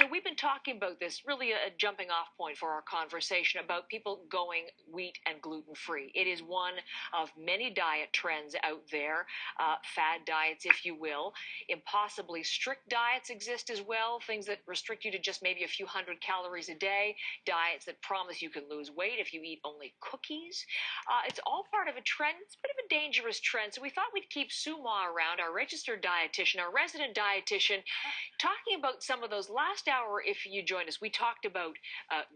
So we've been talking about this, really a jumping off point for our conversation about people going wheat and gluten-free. It is one of many diet trends out there, fad diets, if you will. Impossibly strict diets exist as well, things that restrict you to just maybe a few hundred calories a day, diets that promise you can lose weight if you eat only cookies. It's all part of a trend. It's a bit of a dangerous trend. So we thought we'd keep Sue Ma around, our registered dietitian, our resident dietitian, talking about some of those. Last hour, if you joined us, we talked about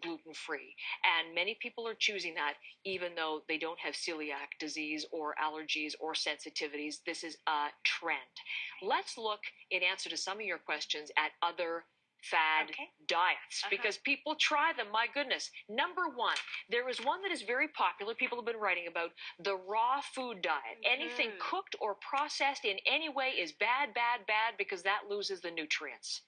gluten-free, and many people are choosing that even though they don't have celiac disease or allergies or sensitivities. This is a trend. Let's look, in answer to some of your questions, at other fad diets, because people try them. My goodness. Number one, there is one that is very popular. People have been writing about the raw food diet. Anything cooked or processed in any way is bad, bad, bad, because that loses the nutrients.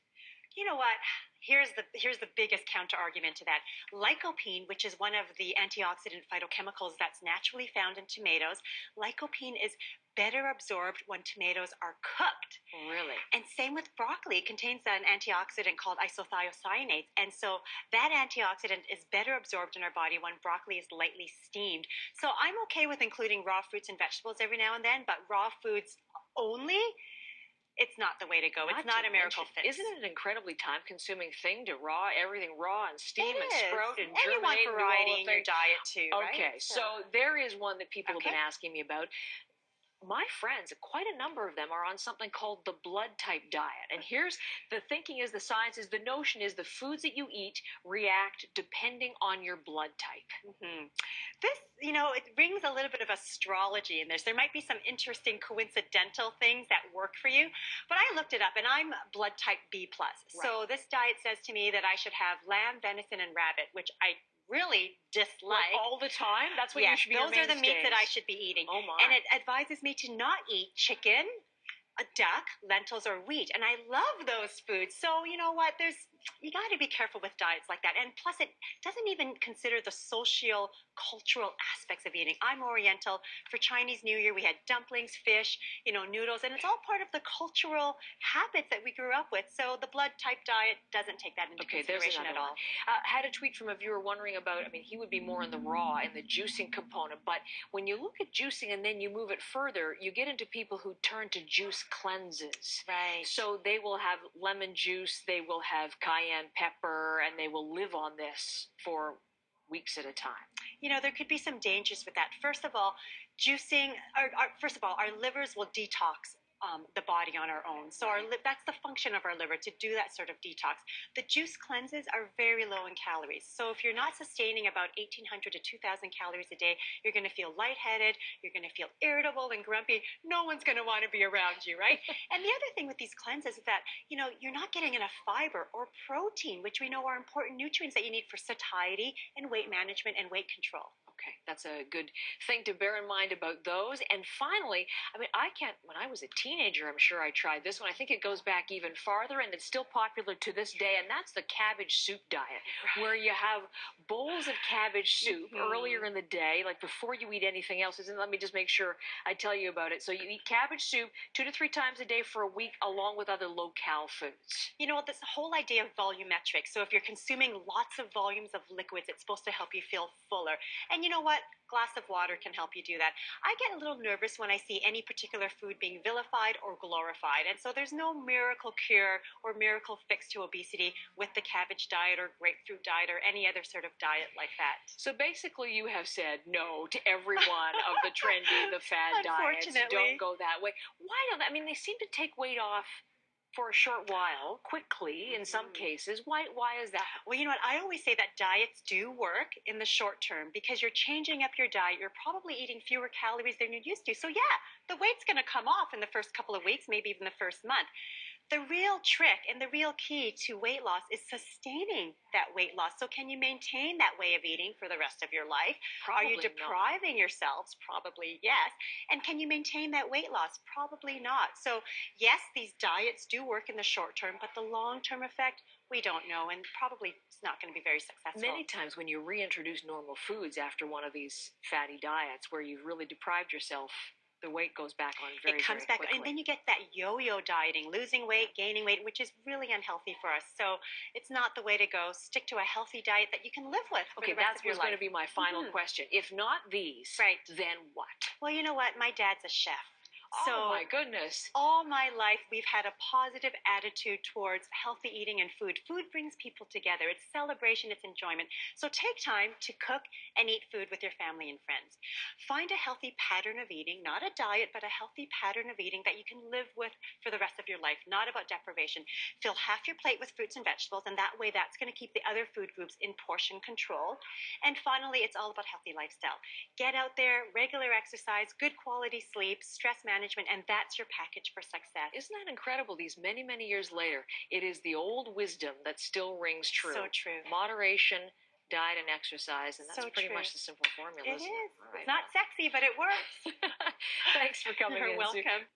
You know what? Here's the biggest counter argument to that. Lycopene, which is one of the antioxidant phytochemicals that's naturally found in tomatoes, lycopene is better absorbed when tomatoes are cooked. Really? And same with broccoli. It contains an antioxidant called isothiocyanates. And so that antioxidant is better absorbed in our body when broccoli is lightly steamed. So I'm okay with including raw fruits and vegetables every now and then, but raw foods only, it's not the way to go. It's not a miracle fix. Isn't it an incredibly time-consuming thing to everything raw and steam and sprout and germinate? And you want variety in your diet too, right? Okay, so there is one that people have been asking me about. My friends, quite a number of them, are on something called the blood type diet. And here's the thinking is, the science is, the notion is the foods that you eat react depending on your blood type. This, it rings a little bit of astrology in this. There might be some interesting coincidental things that work for you, but I looked it up and I'm blood type B+. Right. So this diet says to me that I should have lamb, venison, and rabbit, which I really dislike. All the time? That's what you should be. Those are the meats that I should be eating. Oh my. And it advises me to not eat chicken, a duck, lentils, or wheat. And I love those foods. So you know what? You got to be careful with diets like that. And plus, it doesn't even consider the social, cultural aspects of eating. I'm Oriental. For Chinese New Year, we had dumplings, fish, noodles, and it's all part of the cultural habits that we grew up with. So the blood type diet doesn't take that into consideration at all. Had a tweet from a viewer wondering about, he would be more in the raw and the juicing component, but when you look at juicing and then you move it further, you get into people who turn to juice cleanses. Right. So they will have lemon juice, they will have cayenne pepper, and they will live on this for weeks at a time. There could be some dangers with that. First of all, juicing, our livers will detox the body on our own. So that's the function of our liver, to do that sort of detox. The juice cleanses are very low in calories. So if you're not sustaining about 1,800 to 2,000 calories a day, you're going to feel lightheaded, you're going to feel irritable and grumpy. No one's going to want to be around you, right? And the other thing with these cleanses is that, you're not getting enough fiber or protein, which we know are important nutrients that you need for satiety and weight management and weight control. Okay, that's a good thing to bear in mind about those. And finally, when I was a teenager, I'm sure I tried this one. I think it goes back even farther, and it's still popular to this day, and that's the cabbage soup diet, where you have bowls of cabbage soup earlier in the day, like before you eat anything else. And let me just make sure I tell you about it. So you eat cabbage soup 2 to 3 times a day for a week, along with other low-cal foods. This whole idea of volumetric. So if you're consuming lots of volumes of liquids, it's supposed to help you feel fuller. And you know what? Glass of water can help you do that. I get a little nervous when I see any particular food being vilified or glorified. And so there's no miracle cure or miracle fix to obesity with the cabbage diet or grapefruit diet or any other sort of diet like that. So basically you have said no to every one of the trendy, the fad diets. Don't go that way. Why don't they seem to take weight off for a short while, quickly in some cases. Why is that? Well, you know what? I always say that diets do work in the short term because you're changing up your diet. You're probably eating fewer calories than you're used to. So yeah, the weight's going to come off in the first couple of weeks, maybe even the first month. The real trick and the real key to weight loss is sustaining that weight loss. So can you maintain that way of eating for the rest of your life? Probably Are you depriving yourselves? Probably yes. And can you maintain that weight loss? Probably not. So yes, these diets do work in the short term, but the long-term effect, we don't know, and probably it's not going to be very successful. Many times when you reintroduce normal foods after one of these fatty diets where you've really deprived yourself the weight goes back on very, It comes very back, quickly. and then you get that yo-yo dieting, losing weight, gaining weight, which is really unhealthy for us. So it's not the way to go. Stick to a healthy diet that you can live with for Okay, the rest that of your was going life. to be my final question. If not these, Right. then what? Well, you know what? My dad's a chef. Oh my goodness. All my life, we've had a positive attitude towards healthy eating and food. Food brings people together. It's celebration, it's enjoyment. So take time to cook and eat food with your family and friends. Find a healthy pattern of eating, not a diet, but a healthy pattern of eating that you can live with for the rest of your life, not about deprivation. Fill half your plate with fruits and vegetables, and that way that's going to keep the other food groups in portion control. And finally, it's all about healthy lifestyle. Get out there, regular exercise, good quality sleep, stress management, and that's your package for success. Isn't that incredible? These many, many years later, it is the old wisdom that still rings true. So true. Moderation, diet, and exercise, and that's So pretty true. much the simple formula, It isn't is. it? All right, It's not sexy, but it works. Thanks for coming You're in, Sue. welcome.